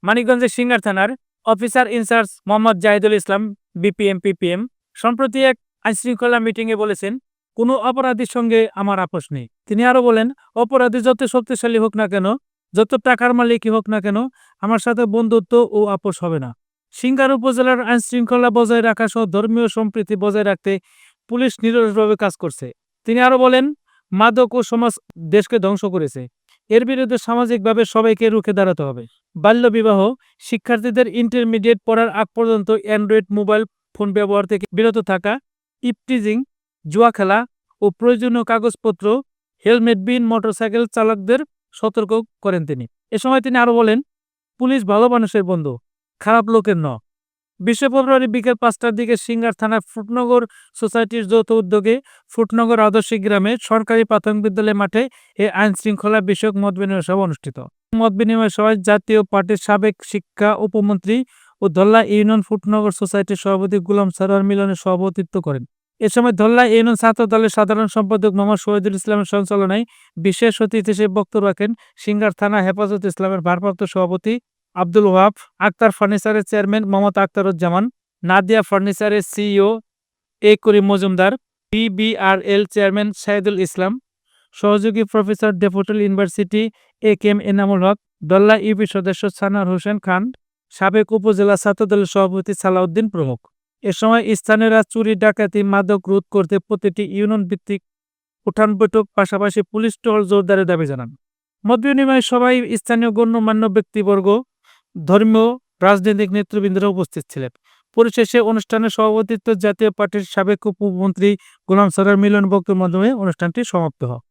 মানিকগঞ্জের সিঙ্গার থানার officer in charge Mohammad Zahidul ইসলাম PPM সম্প্রতি এক আইনশৃঙ্খলা মিটিংয়ে বলেছেন, কোনো অপরাধীর সঙ্গে আমার আপোষ নেই। তিনি আরও বলেন, অপরাধী যত শক্তিশালী হোক না কেন, যত টাকার মালিকই হোক না কেন, আমার সাথে বন্ধুত্ব ও আপোষ হবে না। সিঙ্গার উপজেলার আইনশৃঙ্খলা বজায় রাখা সহ ধর্মীয় সম্প্রীতি বজায় রাখতে পুলিশ নিরলসভাবে কাজ করছে। তিনি আরও বলেন, মাদক ও সমাজ দেশকে ধ্বংস করেছে। এর বিরুদ্ধে সামাজিকভাবে সবাইকে রুখে দাঁড়াতে হবে। বাল্যবিবাহ, শিক্ষার্থীদের ইন্টারমিডিয়েট পড়ার আগ পর্যন্ত অ্যান্ড্রয়েড মোবাইল ফোন ব্যবহার থেকে বিরত থাকা, ইপটিজিং, জুয়া খেলা ও প্রয়োজনীয় কাগজপত্র, হেলমেটবিহীন মোটরসাইকেল চালকদের সতর্ক করেন তিনি। এ সময় তিনি আরও বলেন, পুলিশ ভালো মানুষের বন্ধু, খারাপ লোকের ন। 20 ফেব্রুয়ারি বিকেল 5টার দিকে সিঙ্গার থানার ফুটনগর সোসাইটির যৌথ উদ্যোগে ফুটনগর আদর্শিক গ্রামে সরকারি প্রাথমিক বিদ্যালয় মাঠে এ আইন শৃঙ্খলা বিষয়ক মতবিনিময় সভা অনুষ্ঠিত। মতবিনিময় সভায় জাতীয় পার্টির সাবেক শিক্ষা উপমন্ত্রী ও ধল্লা ইউনিয়ন ফুটনগর সোসাইটির সভাপতি গোলাম সরোয়ার মিলনের সভাপতিত্ব করেন। এ সময় ধল্লা ইউনিয়ন ছাত্র দলের সাধারণ সম্পাদক মোহাম্মদ শহীদুল ইসলামের সঞ্চালনায় বিশেষ অতিথি হিসেবে বক্তব্য রাখেন সিঙ্গার থানা হেফাজত ইসলামের ভারপ্রাপ্ত সভাপতি আব্দুল ওয়াহাব, আক্তার ফার্নিচারের চেয়ারম্যান মোহাম্মদ আক্তারুজ্জামান, নাদিয়া ফার্নিচারের সিইও এ করিম মজুমদার, পিবিআরএল চেয়ারম্যান সাইদুল ইসলাম, সহযোগী প্রফেসর ডেপুটি ইউনিভার্সিটি এ K M Enamul Haque, দল্লা UP সদস্য সানার হোসেন খান, সাবেক উপজেলা ছাত্রদলের সভাপতি সালাউদ্দিন প্রমুখ। এ সময় স্থানীয়রা চুরি, ডাকাতি, মাদক রোধ করতে প্রতিটি ইউনিয়ন ভিত্তিক উঠান বৈঠক, পাশাপাশি পুলিশ টহল জোরদারের দাবি জানান। মতবিনিময় সভায় স্থানীয় গণ্যমান্য ব্যক্তিবর্গ, ধর্মীয়, রাজনৈতিক নেতৃবৃন্দরা উপস্থিত ছিলেন। পরিশেষে অনুষ্ঠানে সভাপতিত্ব জাতীয় পার্টির সাবেক উপমন্ত্রী গোলাম সরোয়ার মিলন বক্তব্যের মাধ্যমে অনুষ্ঠানটি সমাপ্ত হয়।